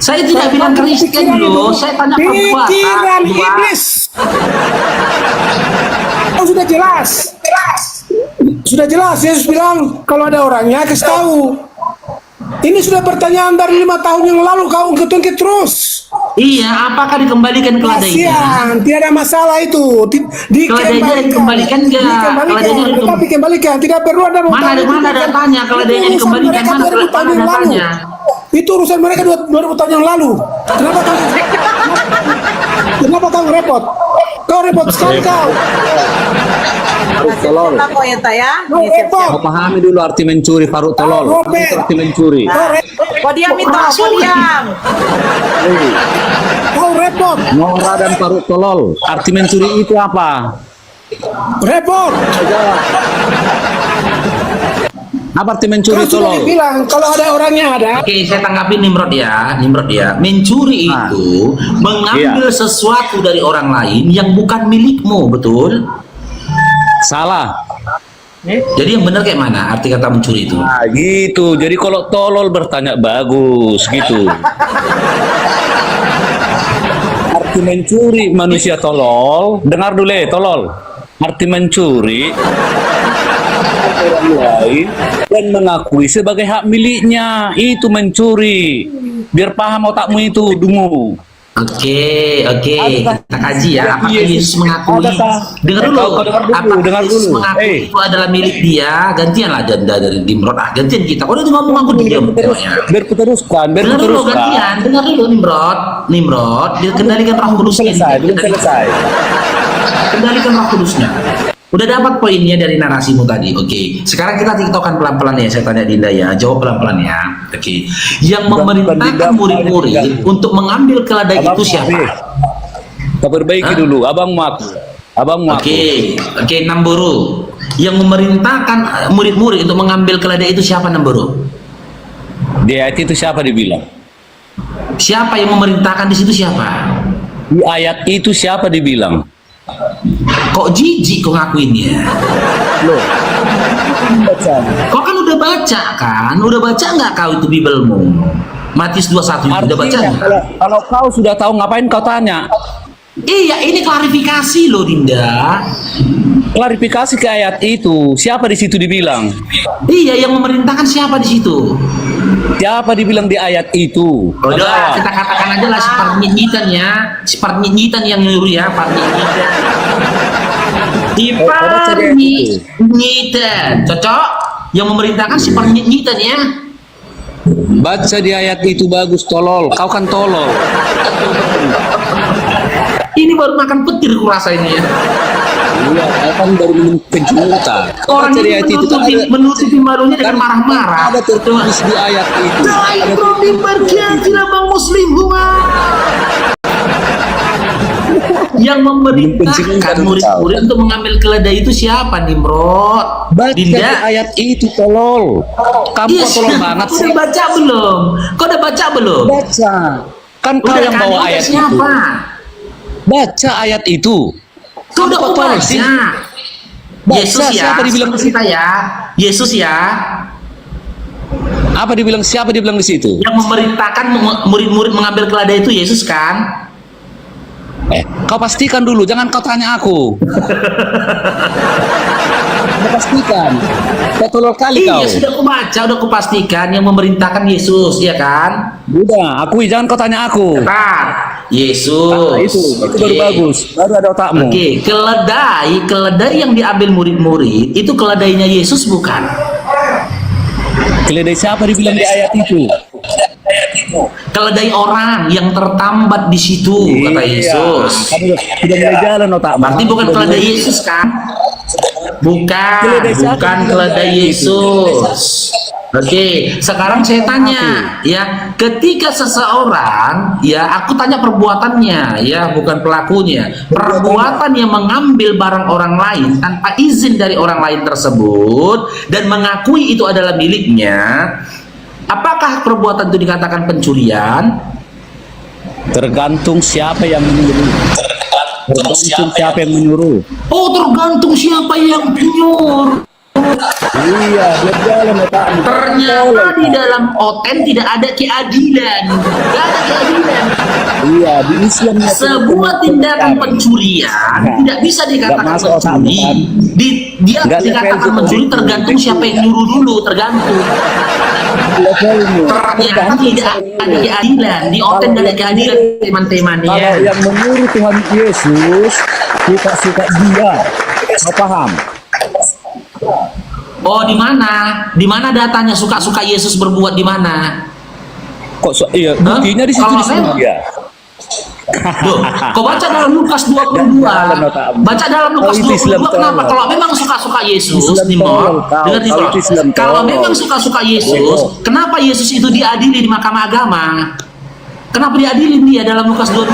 Saya tidak bilang Kristen loh, saya tanya perbuatan. Pikiran iblis. Oh, sudah jelas. Sudah jelas, Yesus bilang kalau ada orangnya kasih tahu. Ini sudah pertanyaan dari 5 tahun yang lalu, kau ungkit-ungkit terus. Iya, apakah dikembalikan keledainya? Kasihan, tidak ada masalah itu. Keledainya dikembalikan nggak? Tetapi kembalikan, tidak perlu ada Mana ada tanya keledainya dikembalikan, mana ada tanya? Itu urusan mereka 2000 tahun yang lalu. Kenapa kau repot? Kau repot sekali kau. Tolol. Kau Repot. Pahami dulu arti mencuri, Faruk tolol. Arti mencuri. Kau diam itu, kau diam. Kau repot. Nora dan Faruk tolol. Arti mencuri itu apa? Repot. Apa arti mencuri Kau sudah tolol? bilang kalau ada orangnya ada. Oke, saya tanggapi Nimrod ya. Mencuri itu mengambil sesuatu dari orang lain yang bukan milikmu, betul? Salah. Jadi yang benar kayak mana arti kata mencuri itu? Nah, gitu. Jadi kalau tolol bertanya bagus gitu. Arti mencuri manusia tolol. Dengar dulu, tolol. Arti mencuri orang lain dan mengakui sebagai hak miliknya, itu mencuri. Biar paham otakmu itu, dungu. Oke, kita kaji ya. Apakah Yesus mengakui? Dengar dulu. Apakah Yesus mengakui itu adalah milik dia? Gantianlah janda dari Nimrod. Gantian kita. Kalau itu ngomong aku diam. Biar kuteruskan. Dengar dulu gantian. Dengar dulu Nimrod. Dikendalikan Roh Kudusnya. Selesai. Kendalikan Roh Kudusnya. Udah dapat poinnya dari narasimu tadi. Oke. Sekarang kita tiktokkan pelan-pelan ya. Saya tanya Dinda ya. Jawab pelan-pelan ya. Oke. Yang memerintahkan murid-murid untuk mengambil keledai itu siapa? Kita perbaiki dulu. Abang ngaku. Oke, Namburu. Yang memerintahkan murid-murid untuk mengambil keledai itu siapa, Namburu? Di ayat itu siapa dibilang? Siapa yang memerintahkan di situ siapa? Di ayat itu siapa dibilang? Kok jijik kok ngakuinnya? Loh. Kau kan udah baca kan? Udah baca nggak kau itu Bibelmu? Matius 21 itu udah baca nggak? Kalau kau sudah tahu ngapain kau tanya? Iya, ini klarifikasi loh Dinda. Klarifikasi ke ayat itu. Siapa di situ dibilang? Iya, yang memerintahkan siapa di situ? Siapa dibilang di ayat itu? Udah, kita katakan aja lah separnyitan ya. Separnyitan yang nyuruh ya, parnyitan. Separnyitan. Cocok? Yang memerintahkan separnyitan ya. Baca di ayat itu bagus, tolol. Kau kan tolol. Ini baru makan petir kurasa ini ya. Iya, kau kan baru minum pencuta. Orang ini menutupi malunya dengan marah-marah. Ada tertulis di ayat itu. Ibrahim bagian bang muslim yang memerintahkan murid-murid untuk mengambil keledai itu siapa, Nimrod? Baca di ayat itu, tolol. Kamu tolol banget sih. Kau udah baca belum? Baca. Kan kau yang bawa ayat itu. Baca ayat itu. Kau udah baca. Yesus ya. Siapa dibilang di situ ya? Yesus ya. Apa dibilang? Siapa dibilang di situ? Yang memerintahkan murid-murid mengambil keledai itu Yesus kan? Kau pastikan dulu, jangan kau tanya aku. Kau pastikan. Kau tolol kali kau. Iya, sudah aku baca, udah aku pastikan yang memerintahkan Yesus, ya kan? Udah, akui, jangan kau tanya aku. Cepat. Yesus. Itu baru bagus. Baru ada otakmu. Oke, keledai yang diambil murid-murid itu keledainya Yesus bukan? Keledai siapa dibilang di ayat itu? Keledai orang yang tertambat di situ, kata Yesus. Sudah mulai jalan otak. Berarti bukan keledai Yesus kan? Bukan keledai Yesus. Oke, sekarang saya tanya, ya, ketika seseorang, ya, aku tanya perbuatannya, ya, bukan pelakunya. Perbuatan yang mengambil barang orang lain tanpa izin dari orang lain tersebut dan mengakui itu adalah miliknya, apakah perbuatan itu dikatakan pencurian? Tergantung siapa yang menyuruh. Tergantung siapa yang menyuruh. Oh, tergantung siapa yang menyuruh. Iya, dia jalan otak. Ternyata di dalam OTEN tidak ada keadilan. Tidak ada keadilan. Iya, di Islam Sebuah tindakan pencurian tidak bisa dikatakan Nggak masuk otak, mencuri. bukan? Dia Nggak dikatakan level mencuri itu. tergantung siapa yang nyuruh dulu, tergantung. levelnya. Ternyata tidak ada keadilan. Di OTEN tidak ada keadilan, teman-teman Kalau ya. yang menyuruh Tuhan Yesus suka dia, kau paham? Oh, di mana? Di mana datanya suka-suka Yesus berbuat di mana? Iya, buktinya di situ Kalau di memang- surga. Loh, kau baca dalam Lukas 22. Baca dalam Lukas Kalau itu Islam 22 kenapa? tolong. Kalau memang suka-suka Yesus, Islam Nimor, tolong, kau. dengar Kalau itu Islam Kalau tolong. memang suka-suka Yesus, kenapa Yesus itu diadili di mahkamah agama? Kenapa diadili dia dalam Lukas 22?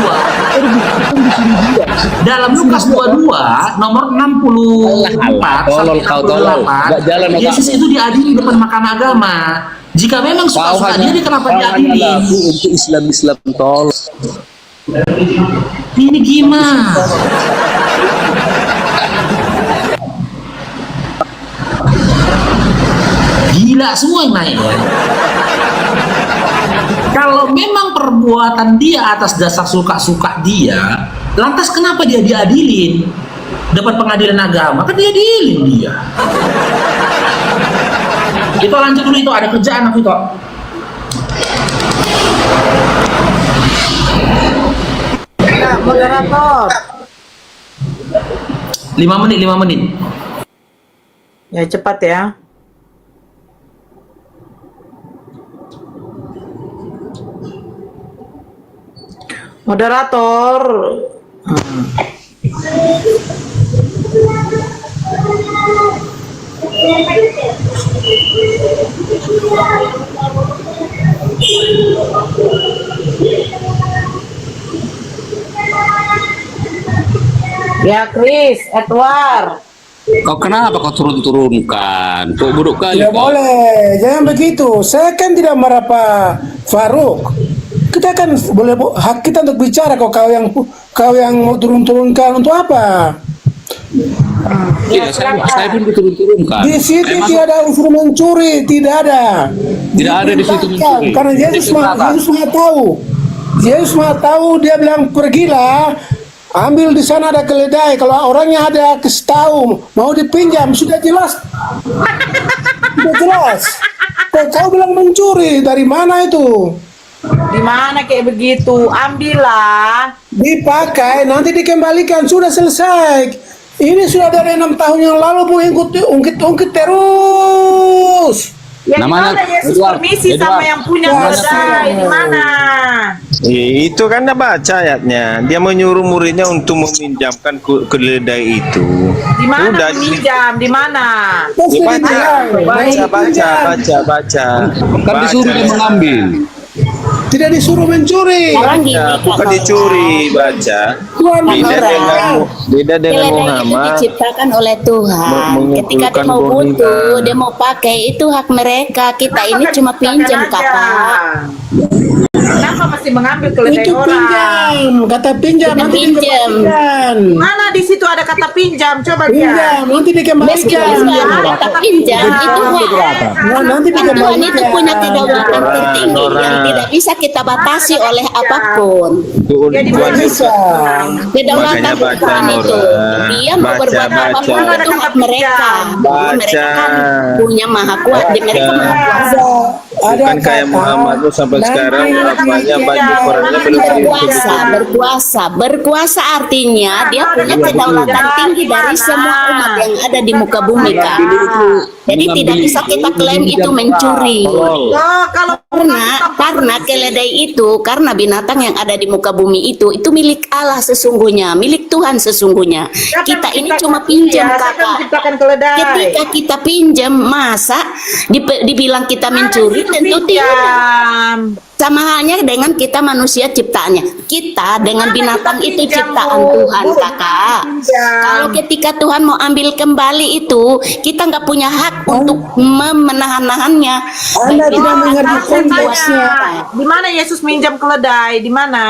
Dalam Lukas 22 nomor 64 Tolol sampai kau, tolol. 68, Nggak jalan otakmu. Yesus itu diadili di depan mahkamah agama. Jika memang suka-suka dia kenapa diadili? laku untuk Islam tol. Ini gimana? Gila semua yang naik ya. Kalau memang perbuatan dia atas dasar suka-suka dia, lantas kenapa dia diadilin? Dapat pengadilan agama, kan diadilin dia. Itu lanjut dulu, itu ada kerjaan aku itu. Nah, moderator. 5 menit, 5 menit. Ya cepat ya. Moderator. Ya Chris, Edward. Kau kenapa kau turun-turunkan? Kau buruk kali Tidak kau. boleh, jangan begitu. Saya kan tidak marah Pak Faruk. Kita kan boleh hak kita untuk bicara. Kau yang mau turun-turunkan untuk apa? Tidak, saya pun diturun-turunkan. Di situ Saya masuk- tidak ada unsur mencuri, tidak ada. Tidak ada di situ Diperintahkan, mencuri. karena Yesus mah tahu. Yesus mah tahu, dia bilang pergilah, ambil di sana ada keledai. Kalau orangnya ada kasih tahu, mau dipinjam, sudah jelas. Sudah jelas. Kau bilang mencuri, dari mana itu? Di mana kayak begitu? Ambillah. Dipakai, nanti dikembalikan, sudah selesai. Ini sudah dari 6 tahun yang lalu Bu, ungkit terus. Ya Namanya di mana Yesus Edward, permisi sama Edward. yang punya Ya, keledai? Di mana? Itu kan dah baca ayatnya. Dia menyuruh muridnya untuk meminjamkan keledai itu. Di mana Udah, pinjam? Di mana? Terus Ya, baca, dibilang, baca. Kan disuruh dia mengambil. tidak disuruh mencuri. Sekarang gini, Baca, Kak bukan Noel. dicuri, baca. Tuhan Beda Orang. dengan Keledai itu Muhammad. diciptakan oleh Tuhan. Ketika dia mengumpulkan mau butuh, boningan. dia mau pakai, itu hak mereka. Kita ini Kenapa cuma diciptakan pinjam, aja? Kakak. Kenapa masih mengambil keledai Itu orang? pinjam, kata pinjam, Kita nanti pinjam. dikembalikan. Mana di situ ada kata pinjam? Coba Pinjam, lihat. nanti Meskipun dikembalikan. ada kata pinjam, itu hak. Nah, nanti Kan Tuhan itu punya kedaulatan Orang, tertinggi yang orang. tidak bisa kita batasi oleh apapun. Ya di mana? Bisa. Kedaulatan Makanya baca, Tuhan itu, Nora. dia mau Baca, berbuat baca. apapun itu hak mereka. Baca. Mereka kan punya maha kuat, di mereka maha kuasa. Bukan kayak Muhammad tuh sampai sekarang apanya baju korannya belum Berkuasa artinya dia punya kedaulatan tinggi dari semua umat yang ada di muka bumi, Kak. Jadi tidak bisa kita klaim itu mencuri. Oh, kalau Karena keledai itu, karena binatang yang ada di muka bumi itu milik Allah sesungguhnya, milik Tuhan sesungguhnya. Kita ini cuma pinjam, Siapa Kakak. menciptakan keledai? Ketika kita pinjam, masa dibilang kita mencuri? Tentu tidak. Pinjam. Sama halnya dengan kita manusia ciptaannya. Kita dengan binatang itu ciptaan Tuhan, kakak. Kalau ketika Tuhan mau ambil kembali itu, kita nggak punya hak untuk menahan-nahannya. Anda Baik tidak binatang mengerti maupun konteksnya. buatan. Di mana Yesus minjam keledai? Di mana?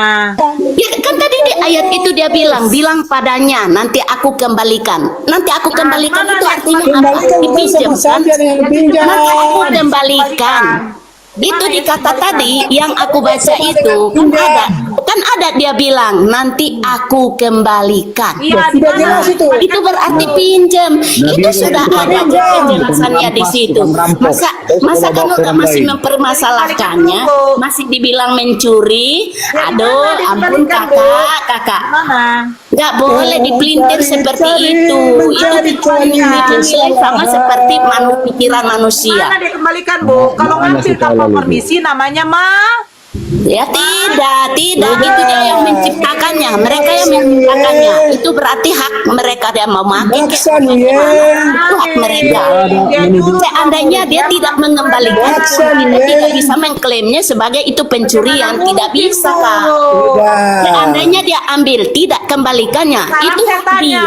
Ya kan tadi di ayat itu dia bilang padanya, nanti aku kembalikan. Nanti aku kembalikan mana itu dia artinya apa? Kembalikan bukan Dipinjam sama kan? saja dengan dipinjam. Nanti aku kembalikan. Itu di kata tadi yang aku baca itu kan ada dia bilang nanti aku kembalikan. Iya, di Sudah mana? jelas itu. Itu berarti pinjam. Itu sudah ada penjelasannya di situ. Masa kan udah masih mempermasalahkannya, masih dibilang mencuri. Aduh, ampun kakak. Mana? Nggak boleh dipelintir seperti itu. Itu dinilai sama seperti pikiran manusia. Mana dia kembalikan, Bu? Kalau ngambil tanpa permisi namanya Ya tidak. Itu dia yang menciptakannya. Mereka yang menciptakannya. Itu berarti hak mereka dia mau makan. Baksan ya. Itu hak mereka. Seandainya dia tidak mengembalikan, kita tidak bisa mengklaimnya sebagai itu pencurian. Tidak bisa, Kak. Seandainya dia ambil, tidak kembalikannya, itu hak dia,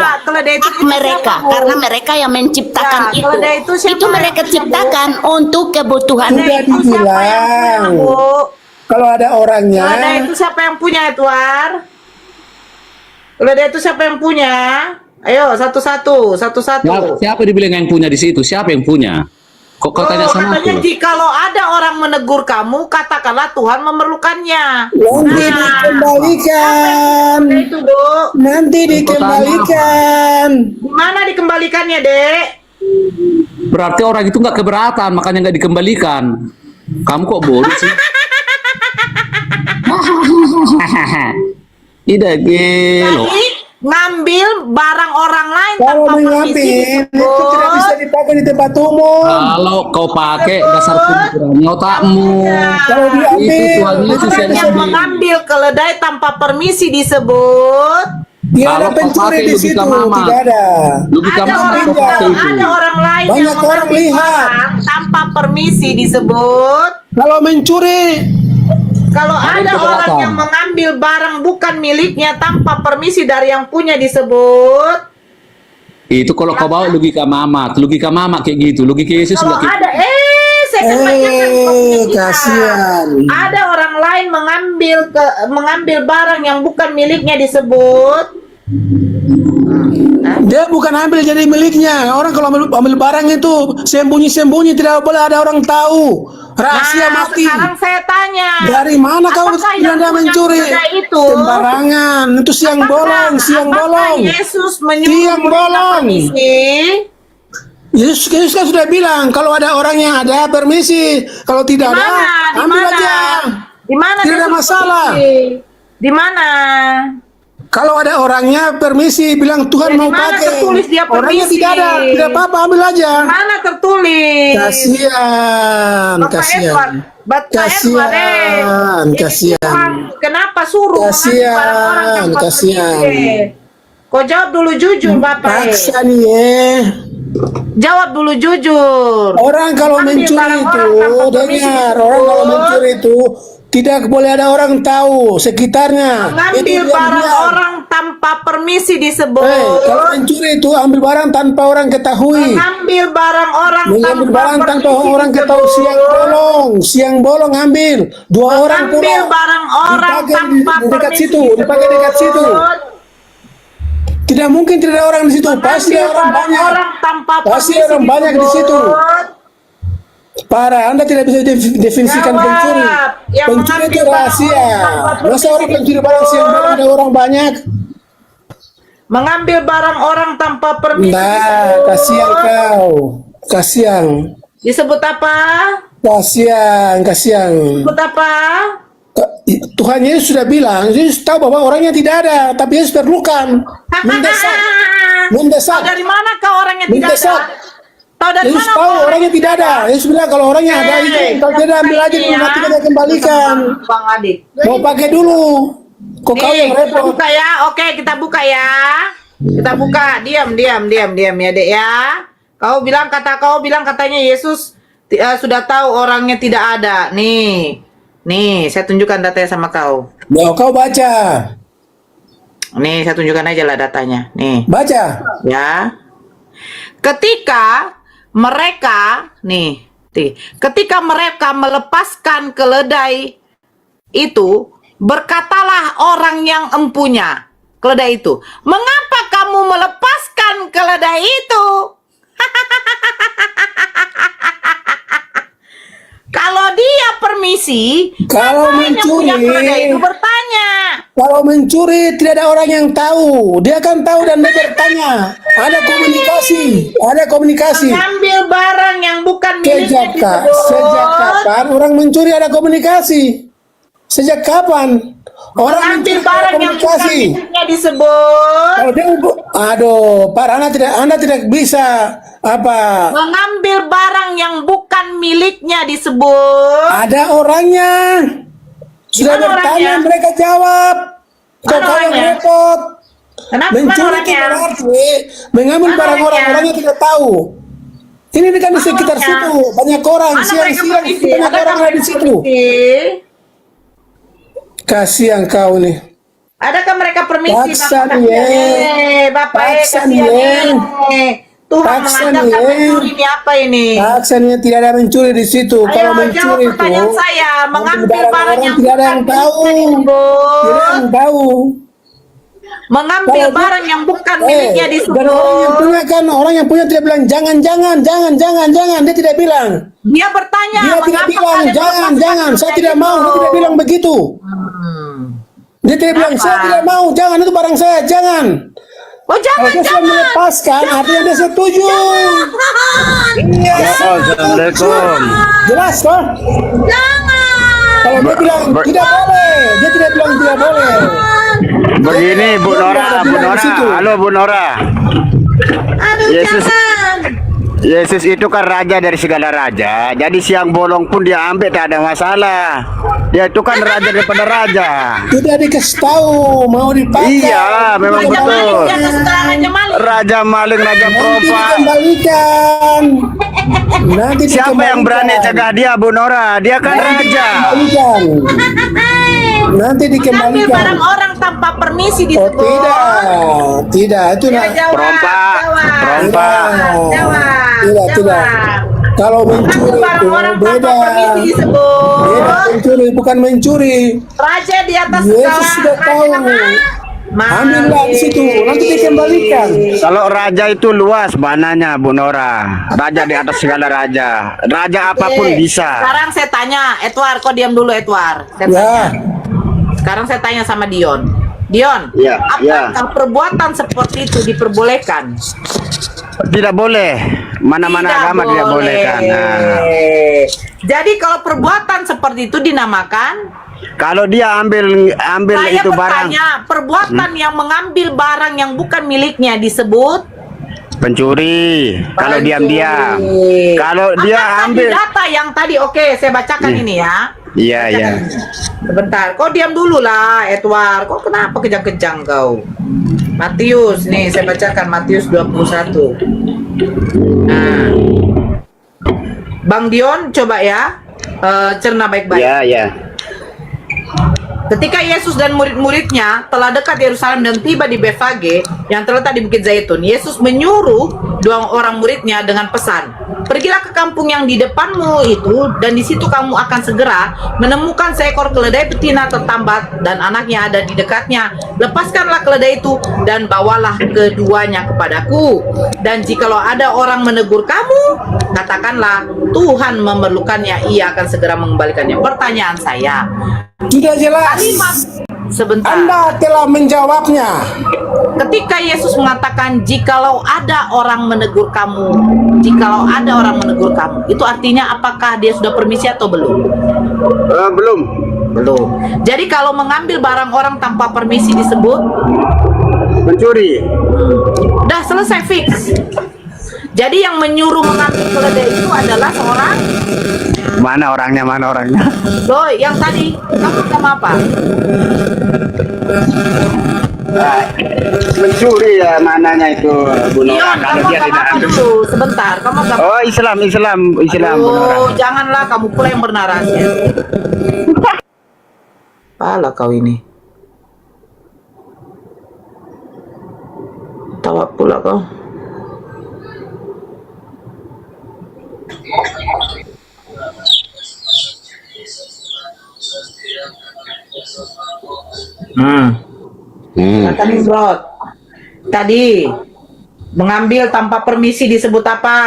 hak mereka, karena mereka yang menciptakan itu. Itu mereka ciptakan untuk kebutuhan Sudah dibilang. Kalau ada orangnya, Keledai itu siapa yang punya, Edward? Keledai itu siapa yang punya? Ayo, satu-satu. Siapa dibilang yang punya di situ? Siapa yang punya? Kok kau tanya sama katanya aku? jikalau ada orang menegur kamu, katakanlah Tuhan memerlukannya. nanti dikembalikan. Itu, Bu. Nanti dikembalikan. Di mana dikembalikannya, Dek? Berarti orang itu nggak keberatan, makanya nggak dikembalikan. Kamu kok bodoh sih? Tidak gelo. Jadi, ngambil barang orang lain Kalau tanpa mengambil permisi itu tidak bisa dipakai di tempat umum. Kalau kau pakai dasar pemikiran otakmu, Kalau itu diambil, Tuhan Yesus Orang yang yang sendiri. mengambil keledai tanpa permisi disebut. tidak ada Kalau kau pencuri pakai di logika situ, mama. tidak ada. Logika Ada mana orang, kau pakai itu? ada orang lain Banyak yang orang mengambil lihat. barang tanpa permisi disebut. Kalau mencuri, Kalau ada keberatan. orang yang mengambil barang bukan miliknya tanpa permisi dari yang punya disebut. Itu kalau kau bawa logika mama kayak gitu. Logika Yesus Kalau nggak kayak ada, saya akan bacakan komennya. kasihan. Ada orang lain mengambil barang yang bukan miliknya disebut. Dia bukan ambil jadi miliknya. Orang kalau ambil barang itu sembunyi-sembunyi, tidak boleh ada orang tahu. Rahasia mati. Sekarang saya tanya. Dari mana kau Apakah yang Anda punya mencuri? keledai itu? Sembarangan. Itu siang bolong, siang bolong. Yesus menyuruh Siang bolong. permisi? Yesus kan sudah bilang kalau ada orang yang ada permisi, kalau tidak ada Di ambil mana? aja. Di mana? Tidak ada Yesus masalah. permisi? Di mana? Kalau ada orangnya permisi, bilang Tuhan Ya, mau di mana pakai. tertulis dia Orangnya permisi? tidak ada, tidak apa-apa, ambil aja. Mana tertulis? Kasihan, Bapak kasihan. Edward, Bapak Kasihan, Edward, Ini kasihan. Tuhan, kenapa suruh Kasihan, mengambil barang-barang tanpa kasihan. permisi? Kau jawab dulu jujur, Bapak. Paksa nih ya. Jawab dulu jujur. Orang kalau Ambil mencuri barang itu, orang tanpa permisi dengar, disebut. orang kalau mencuri itu tidak boleh ada orang tahu sekitarnya. Mengambil Itu barang diam-diam. orang tanpa permisi disebut. Kalau mencuri itu ambil barang tanpa orang ketahui. Mengambil barang orang Mengambil tanpa barang tanpa permisi orang ketahui, disebut. siang bolong ambil. Dua orang pula. Mengambil barang orang Dipakai tanpa di dekat permisi situ, dipakai dekat situ. disebut. Tidak mungkin tidak ada orang di situ. Pasti Mengambil orang barang banyak. orang tanpa Pasti permisi orang banyak di situ. disebut. Parah, Anda tidak bisa definisikan Jawab. pencuri. Yang Pencuri itu mengambil barang rahasia. orang tanpa Masa permisi orang pencuri barang siang bolong ada orang banyak? Mengambil barang orang tanpa permisi Nah, disebut. kasihan kau. Kasihan. Disebut apa? Kasihan. Disebut apa? Tuhan Yesus sudah bilang, Yesus tahu bahwa orangnya tidak ada, tapi Yesus perlukan. Mendesak. Tahu Mendesak. dari mana kau orangnya tidak Mendesak. ada? Tahu dari Yesus mana tahu kau orangnya tidak ada. Yesus bilang kalau orangnya ada itu, kalau tidak ambil aja dulu, nanti kita kembalikan. Bang Adik. Mau pakai dulu. Kok kau yang Kita repot? buka ya. Oke, kita buka ya. Kita buka. Diam ya, Dek ya. Kau bilang katanya Yesus sudah tahu orangnya tidak ada. Nih. Nih, saya tunjukkan datanya sama kau. Nah, kau baca. Nih, saya tunjukkan aja lah datanya. Nih, Baca. ya. Ketika mereka melepaskan keledai itu, berkatalah orang yang empunya keledai itu, "Mengapa kamu melepaskan keledai itu?" Kalau dia permisi, Kalau ngapain yang punya mencuri- keledai itu bertanya? Kalau mencuri tidak ada orang yang tahu. Dia kan tahu dan dia bertanya. Ada komunikasi. Mengambil barang yang bukan miliknya Sejak kapan orang mencuri ada komunikasi? Sejak kapan? Orang Mengambil mencuri ada barang yang bukan komunikasi. miliknya disebut. Kalau dia, aduh, Pak, Anda tidak bisa apa? Mengambil barang yang bukan miliknya disebut. Ada orangnya. Sudah Gimana bertanya, orangnya? mereka jawab. Kok Mana kau yang orangnya? repot? Kenapa Mencuri itu orangnya? berarti mengambil Mana barang orangnya? orang-orangnya tidak tahu. Ini kan di sekitar orangnya? situ banyak orang. Mana mereka Siang-siang permisi? banyak Adakah orang ada di mereka situ. permisi? Kasihan kau nih. Adakah mereka permisi? Paksa Bapak? nih, Bapak, Paksa kasihan nih. nih. Tuhan Paksa mengajarkan nih. mencuri ini apa ini? Aksennya tidak ada mencuri di situ. Ayo Kalau jawab mencuri itu pertanyaan saya. Mengambil barang barang orang yang tidak ada bukan yang tahu. miliknya disebut. Tidak ada yang tahu. Mengambil Kalau dia- barang yang bukan miliknya dan orang yang disebut. punya kan, orang yang punya tidak bilang jangan. Dia tidak bilang. Dia bertanya. Dia tidak "Mengapa bilang kalian melepaskan jangan. Saya keledai tidak mau. itu?" Dia tidak bilang begitu. Dia tidak bilang Kenapa? saya tidak mau. Jangan, itu barang saya. Jangan. Oh Kalau dia sudah jangan. melepaskan, artinya dia setuju. Iya. Assalamualaikum. Jelas toh? Jangan. Kalau dia bilang tidak boleh, dia tidak bilang tidak boleh. Begini Bu Dia Nora, tidak Bu bilang Nora. di situ. Halo Bu Nora. Aduh Yesus. jangan. Yesus itu kan raja dari segala raja. Jadi siang bolong pun dia ambil, tak ada masalah. Dia itu kan raja daripada raja. Tidak dikasih tahu, mau dipakai. Iya, memang Raja Malik betul. di atas setelah Raja Malik. Raja maling, raja Nanti perompak. dikembalikan. Nanti Siapa yang berani cegah dia, Bu Nora? Dia kan raja. Dikembalikan. Nanti Mengambil dikembalikan. barang orang tanpa permisi Oh disebut. tidak, itu Ya, nak. jawab, Perompak, jawab, perompak. jawab, Tidak. jawab. Kalau mencuri Mengambil itu barang orang tanpa beda. permisi disebut. Beda mencuri, bukan mencuri. Raja di atas Yesus segala sudah raja tahu. Malik. Ambillah di situ, nanti dikembalikan. Kalau raja itu luas mananya, Bu Nora. Raja di atas segala raja. Raja apapun Oke. bisa. Sekarang saya tanya, Edward, kau diam dulu Edward. Saya Ya, tanya. Sekarang saya tanya sama Dion. Dion, Ya, apakah perbuatan seperti itu diperbolehkan? Tidak boleh. Mana-mana agama tidak boleh kan. Nah, Jadi kalau perbuatan seperti itu dinamakan, kalau dia ambil saya itu barang bertanya, perbuatan yang mengambil barang yang bukan miliknya disebut pencuri. Kalau pencuri. diam-diam. Kalau dia Apakah ambil, di data yang tadi, oke, saya bacakan ini ya. iya iya. Sebentar, kau diam dulu lah, Edward. Kau kenapa kejang-kejang kau? Matius, nih saya bacakan Matius 21. Nah, Bang Dion, coba ya, cerna baik-baik. Iya iya. Ketika Yesus dan murid-muridnya telah dekat Yerusalem dan tiba di Befage yang terletak di Bukit Zaitun, Yesus menyuruh dua orang muridnya dengan pesan, "Pergilah ke kampung yang di depanmu itu, dan di situ kamu akan segera menemukan seekor keledai betina tertambat dan anaknya ada di dekatnya. Lepaskanlah keledai itu dan bawalah keduanya kepadaku. Dan jikalau ada orang menegur kamu, katakanlah Tuhan memerlukannya, ia akan segera mengembalikannya." Pertanyaan saya, sudah jelas. kalimat sebentar. Anda telah menjawabnya. Ketika Yesus mengatakan jikalau ada orang menegur kamu, itu artinya apakah dia sudah permisi atau belum? Belum. Belum. Jadi kalau mengambil barang orang tanpa permisi disebut Pencuri. udah selesai, fix. Jadi yang menyuruh mengambil keledai itu adalah seorang Mana orangnya? loh, yang tadi kamu sama apa? mencuri ya mananya itu Bu Nora. Ion, Kalau kamu dia agama tidak apa ambil. dulu? Sebentar, kamu agama. Oh Islam Bu Nora. Oh, janganlah kamu pula yang bernarasi. Apalah kau ini. Tawa pula kau. Kata Nimrod. Tadi mengambil tanpa permisi disebut apa?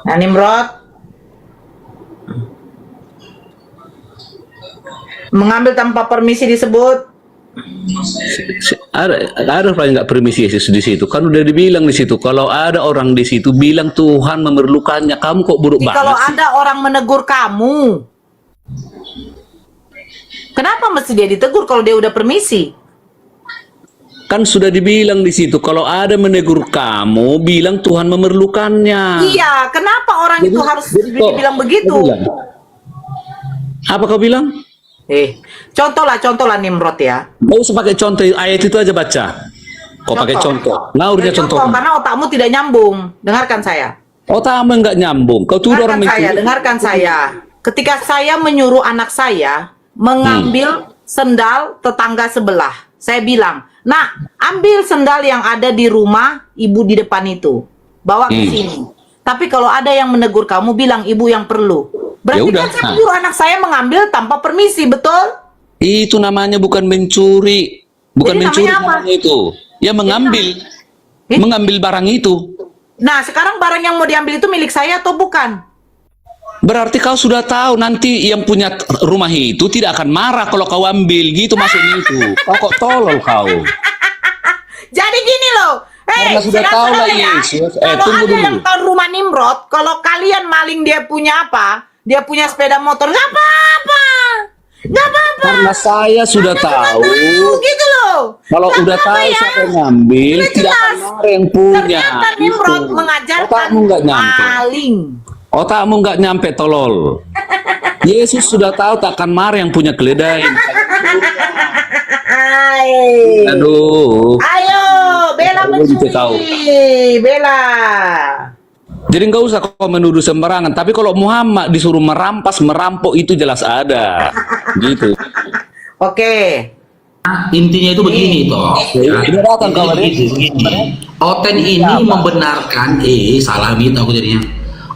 Nah, Nimrod. Mengambil tanpa permisi disebut Ada orang yang nggak permisi Yesus di situ. Kan udah dibilang di situ. Kalau ada orang di situ bilang Tuhan memerlukannya, kamu kok buruk banget kalau sih? ada orang menegur kamu. Kenapa mesti dia ditegur kalau dia udah permisi? Kan sudah dibilang di situ. Kalau ada menegur kamu, bilang Tuhan memerlukannya. Iya, kenapa orang itu harus dibilang begitu? Kau bilang. Apa kau bilang? Contohlah Nimrod ya. Mau usah pakai contoh ayat itu aja baca. Kau pakai contoh. Ngaurnya contoh. Karena otakmu tidak nyambung. Dengarkan saya. Otakmu nggak nyambung. Kau tuh orang Dengarkan saya. Ketika saya menyuruh anak saya mengambil sendal tetangga sebelah, saya bilang, "Nak, ambil sendal yang ada di rumah ibu di depan itu, bawa ke sini." Tapi kalau ada yang menegur kamu, bilang ibu yang perlu. Berarti Ya udah. kan saya menyuruh anak saya mengambil tanpa permisi, betul? Itu namanya bukan mencuri. Bukan Jadi mencuri namanya apa? namanya itu. Ya mengambil. Mengambil barang itu. Nah, sekarang barang yang mau diambil itu milik saya atau bukan? Berarti kau sudah tahu nanti yang punya rumah itu tidak akan marah kalau kau ambil. Gitu maksudnya itu. Kau kok tolol kau. Jadi gini loh. Karena sudah tahu lah Yesus. Kalau Tunggu ada dulu. yang tahu rumah Nimrod, kalau kalian maling dia punya apa? Dia punya sepeda motor, nggak apa-apa. Nggak apa-apa. Karena saya sudah tahu. Gitu loh. Kalau Nggak udah apa-apa tahu ya. siapa yang ngambil, Udah tidak akan jelas. marah yang punya. Ternyata Nimrod Gitu. mengajarkan Otakmu nggak nyampe. maling. Otakmu nggak nyampe tolol. Yesus sudah tahu takkan marah yang punya keledai. Hai. Aduh. Ayo, bela Aku gitu tahu. mencuri. Bela. Jadi nggak usah kau menuduh sembarangan. Tapi kalau Muhammad disuruh merampas, merampok itu jelas ada. Gitu. Oke. Intinya itu begini toh. Ini datang kawan Begini. Oten ini membenarkan, salah gitu aku jadinya.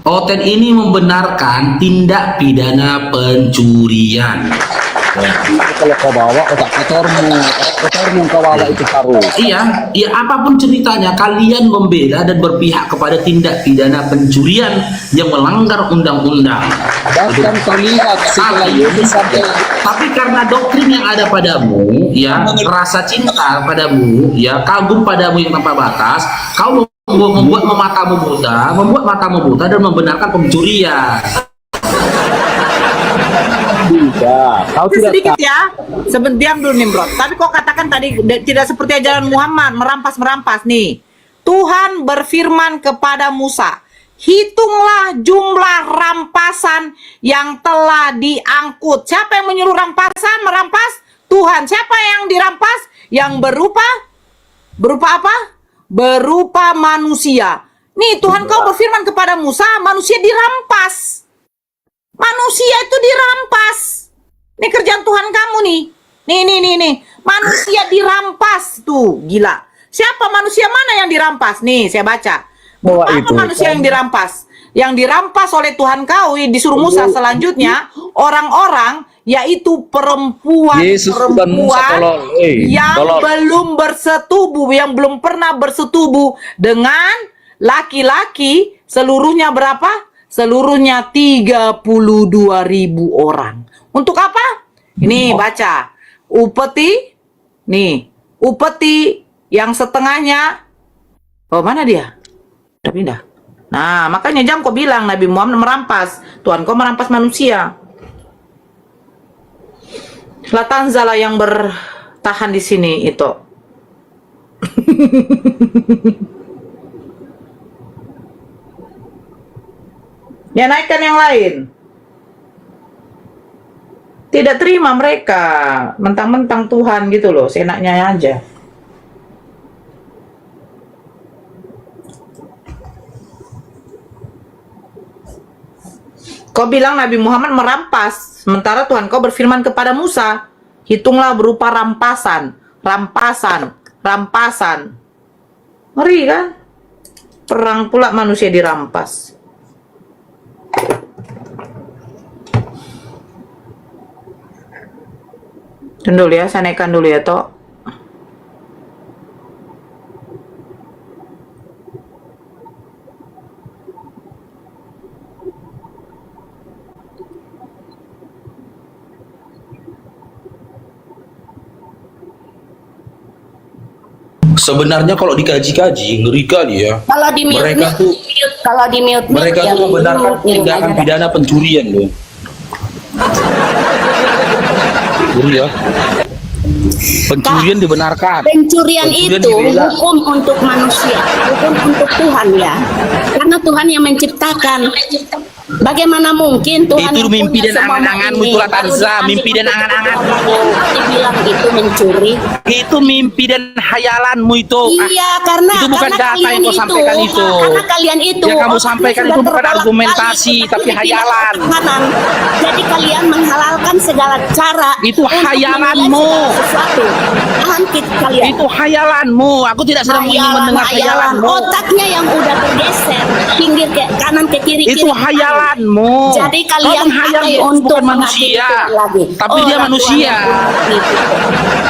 Oten ini membenarkan tindak pidana pencurian. Kalau kau bawa otak kotormu yang kau bawa itu taruh. Iya, apapun ceritanya, kalian membela dan berpihak kepada tindak pidana pencurian yang melanggar undang-undang. Bahkan kau lihat setelah Yesus sampai Tapi karena doktrin yang ada padamu, ya, rasa cinta padamu, ya, kagum padamu yang tanpa batas, kau membuat matamu buta dan membenarkan pencurian. tidak, kau tidak Sedikit tahu. ya, diam dulu Nimrod. Tapi kok katakan tadi tidak seperti ajaran Muhammad merampas nih. Tuhan berfirman kepada Musa, hitunglah jumlah rampasan yang telah diangkut. Siapa yang menyuruh merampas? Tuhan. Siapa yang dirampas? Yang berupa apa? Berupa manusia. Nih Tuhan kau berfirman kepada Musa, manusia dirampas. Manusia itu dirampas. Ini kerjaan Tuhan kamu nih. Nih. Manusia dirampas tuh, gila. Siapa manusia mana yang dirampas? Nih, saya baca. Apa manusia yang dirampas? Yang dirampas oleh Tuhan kau disuruh Musa selanjutnya orang-orang yaitu perempuan Yesus bukan Musa, tolong. yang Tolong. belum bersetubuh, yang belum pernah bersetubuh dengan laki-laki. Seluruhnya berapa? Seluruhnya 32.000 orang. Untuk apa? Ini baca. Upeti. Nih, upeti yang setengahnya. Oh, mana dia? Udah pindah. Nah, makanya jam kau bilang Nabi Muhammad merampas. Tuhan kau merampas manusia. Latanzala yang bertahan di sini itu. Ya, naikkan yang lain. Tidak terima mereka, mentang-mentang Tuhan gitu loh, seenaknya aja. Kau bilang Nabi Muhammad merampas, sementara Tuhan kau berfirman kepada Musa, hitunglah berupa rampasan, rampasan, rampasan. Ngeri kan? Perang pula manusia dirampas. Tunggu dulu ya, saya naikkan dulu ya, Tok. Sebenarnya kalau dikaji-kaji ngeri kali ya. Kalau di mute, Mereka tuh kalau di mute, mereka tuh membenarkan tindakan pidana pencurian loh. Ngeri ya. Pencurian dibenarkan. Pencurian Pencurian itu dibela. hukum untuk manusia, hukum untuk Tuhan ya. Karena Tuhan yang menciptakan. Bagaimana mungkin Tuhan Itu yang mimpi punya dan semua angan-anganmu ini, itu, Latarza. lalu diambil Mimpi dan untuk angan-anganmu. Tuhan, dibilang itu mencuri. Itu mimpi dan hayalanmu itu. Iya, karena itu bukan karena data kalian yang kau sampaikan itu. Karena kalian itu Yang kamu otaknya sampaikan sudah itu bukan terbolak-balik argumentasi, ke tapi kiri, pindah hayalan. ke kanan. Jadi kalian menghalalkan segala cara Itu untuk hayalanmu. menilai segala sesuatu. Paham kalian? Itu hayalanmu. Aku tidak sedang ingin mendengar hayalanmu. Otaknya yang udah bergeser pinggir ke kanan ke kiri. Itu kiri, hayalanmu. Jadi kalian Kau menghayal pakai Yesus untuk bukan manusia, menghakimi Tuhan lagi. tapi dia Orang manusia. Tuhan yang begitu.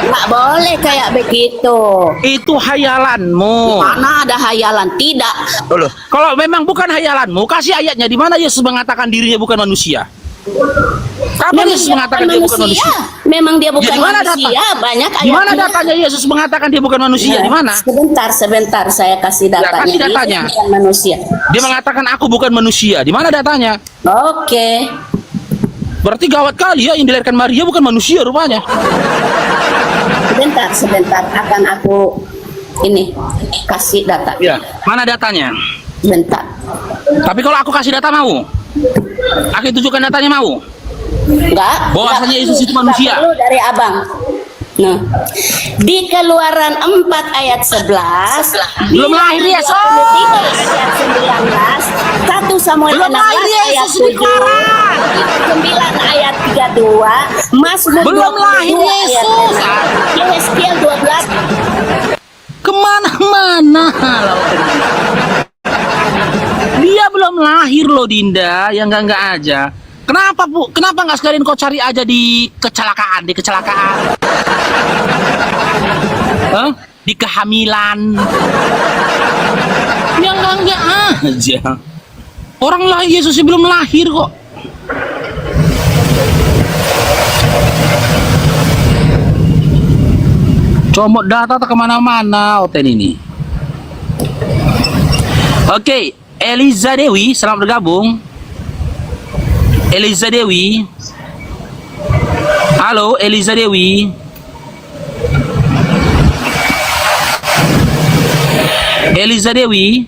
Nggak boleh kayak begitu. Itu hayalanmu. Mana ada hayalan? Tidak. Loh, kalau memang bukan hayalanmu, kasih ayatnya di mana Yesus mengatakan dirinya bukan manusia. Kapan Yesus mengatakan dia bukan manusia? Memang dia bukan Ya, di mana manusia. data? Banyak Di mana ayatnya. datanya Yesus mengatakan dia bukan manusia? Di mana? Sebentar, saya kasih Ya, datanya. kasih datanya. Dia bukan manusia. Dia mengatakan aku bukan manusia. Di mana datanya? Oke. Berarti gawat kali ya, yang dilahirkan Maria bukan manusia rupanya. Sebentar. Akan aku ini kasih data. Ya, mana datanya? Sebentar. Tapi kalau aku kasih data mau? Aku tunjukkan datanya mau? Enggak. Bahwasanya enggak Yesus itu perlu, manusia. enggak perlu dari abang. Nah, di Keluaran 4 ayat 11, Belum lahir Yesus. 23 ayat 19, 1 Samuel Belum 16 lahir ayat Yesus 7, dikeluarkan. 9 ayat 32, Mazmur Belum 22 lahir ayat Yesus. 6, Yehezkiel 12. Kemana-mana. Dia belum lahir loh Dinda, yang enggak aja. Kenapa Bu? Kenapa nggak sekalian kau cari aja di kecelakaan, Hah? Di kehamilan. Yang enggak aja. Orang lahir Yesus belum lahir kok. Comot data tak kemana-mana Oten ini. Oke, Eliza Dewi, selamat bergabung. Eliza Dewi. Halo, Eliza Dewi. Eliza Dewi.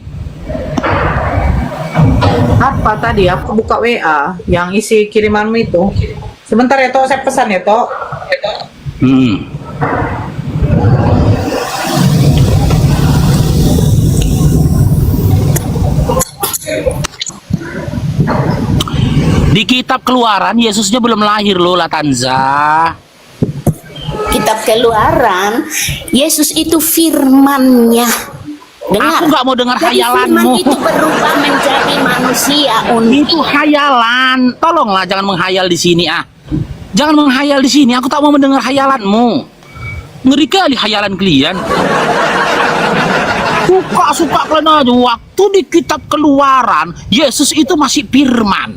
Apa tadi? Aku buka WA yang isi kirimanmu itu. Sebentar ya, Tok, saya pesan ya, Tok. Di kitab Keluaran Yesusnya belum lahir loh, Latanza. Kitab Keluaran, Yesus itu firman-Nya. Dengar. Aku nggak mau dengar Jadi hayalanmu. firman itu berubah menjadi manusia Itu hayalan. Tolonglah jangan menghayal di sini ah. Jangan menghayal di sini. Aku tak mau mendengar hayalanmu. Ngeri kali hayalan kalian. Suka kalian aja. Waktu di kitab Keluaran Yesus itu masih firman.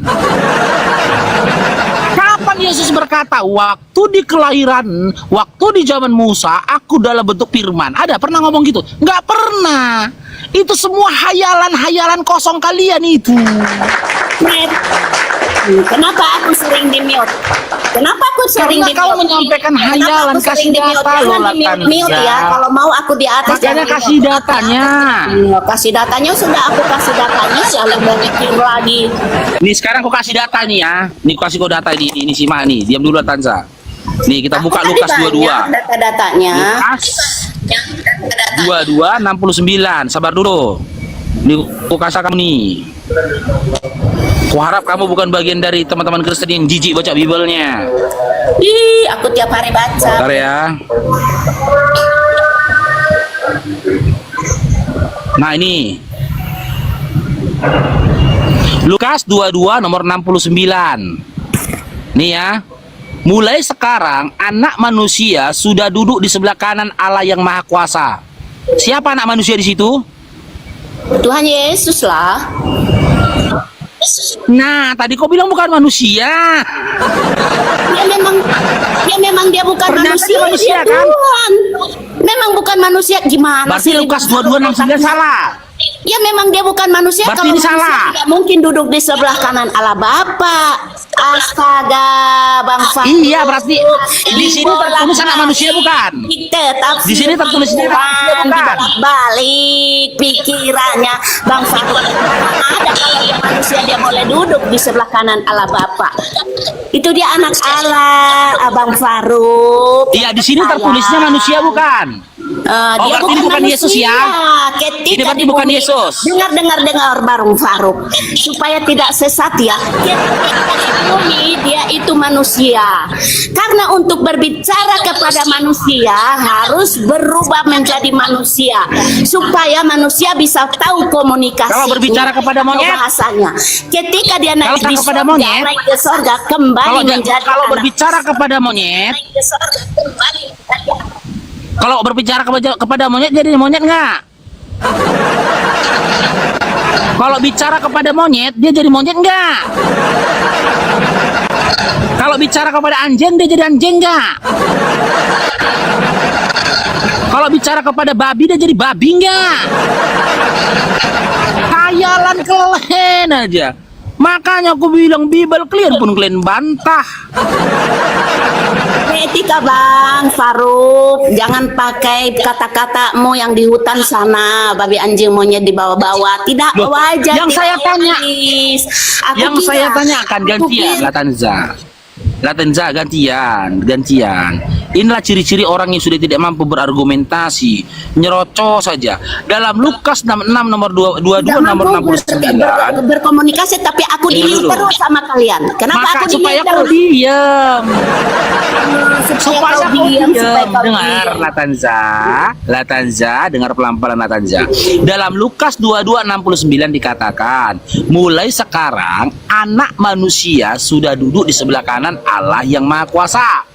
Kapan Yesus berkata waktu di kelahiran, waktu di zaman Musa aku dalam bentuk firman? Ada pernah ngomong gitu? Nggak pernah. Itu semua hayalan-hayalan kosong kalian itu. Kenapa aku sering di-mute? Kenapa aku sering Karena di-mute? kau menyampaikan Kenapa hayalan, aku kasih sering di-mute? data Jangan loh, di-mute ya. Latanza. Kalau mau aku di atas Makanya jangan kasih di-mute. datanya. Kasih datanya sudah aku kasih datanya selalu berpikir lagi. Nih sekarang kau kasih data nih ya. Nih kasih kau data ini simak nih. Diam dulu Latanza. Nih kita buka Aku tadi Lukas banyak 22. data-datanya. Lukas 22 69. Sabar dulu. Nih kau kasih kamu nih. Ku harap kamu bukan bagian dari teman-teman Kristen yang jijik baca Bible-nya. Ih, aku tiap hari baca. Bentar ya. Nah ini Lukas 22 nomor 69. Nih ya. Mulai sekarang anak manusia sudah duduk di sebelah kanan Allah yang Maha Kuasa. Siapa anak manusia di situ? Tuhan Yesus lah. Nah, tadi kau bilang bukan manusia. Memang dia bukan Ternyata manusia, dia manusia, dia kan? Tuhan. Memang bukan manusia. Gimana Berarti sih? Lukas 22 69 salah. Ya memang dia bukan manusia. Berarti Kalau ini manusia salah. tidak mungkin duduk di sebelah kanan Allah Bapa. Astaga, Bang Fahri. Iya, berarti di sini tertulis anak manusia bukan? Tetap Di sini tertulis anak manusia bukan? balik pikirannya Bang Fahri. Ada kalau dia manusia dia boleh duduk di sebelah kanan Allah Bapa. Itu dia anak Allah, Abang Faruk. Iya, di sini tertulisnya manusia bukan? Oh, Dia berarti ini bukan Yesus ya? Ketika Ini berarti di bukan bumi- Yesus. Dengar Bang Faruk, supaya tidak sesat ya. Ketika di bumi dia itu manusia. Karena untuk berbicara kepada manusia harus berubah menjadi manusia, supaya manusia bisa tahu komunikasi. Kalau berbicara kepada monyet? bahasanya. Ketika dia naik Kalau di kepada surga, monyet? naik ke surga kembali menjadi Kalau anak. berbicara kepada monyet, Naik ke surga kembali menjadi anak. kalau berbicara kepada monyet jadi monyet nggak? Kalau bicara kepada monyet dia jadi monyet nggak? Kalau bicara kepada anjing dia jadi anjing nggak? Kalau bicara kepada babi dia jadi babi nggak? Hayalan kalian aja. Makanya aku bilang Bible kalian pun kalian bantah. Etika Bang Faruk, jangan pakai kata-katamu yang di hutan sana, babi anjing monyet di bawah-bawah. Tidak Loh, wajar. yang tidak saya tanya- etis. Yang saya tanyakan gantian Latanza gantian. Inilah ciri-ciri orang yang sudah tidak mampu berargumentasi, nyerocos saja. Dalam Lukas 66 nomor 22 Tidak nomor mampu 69. berkomunikasi, tapi aku Ini dingin dulu. terus sama kalian. Kenapa Maka aku supaya dingin kau terus? diam. Supaya kau diam. supaya kau Dengar diam. Latanza, dengar pelan-pelan Latanza. Dalam Lukas 22 69 dikatakan, mulai sekarang anak manusia sudah duduk di sebelah kanan Allah yang Maha Kuasa.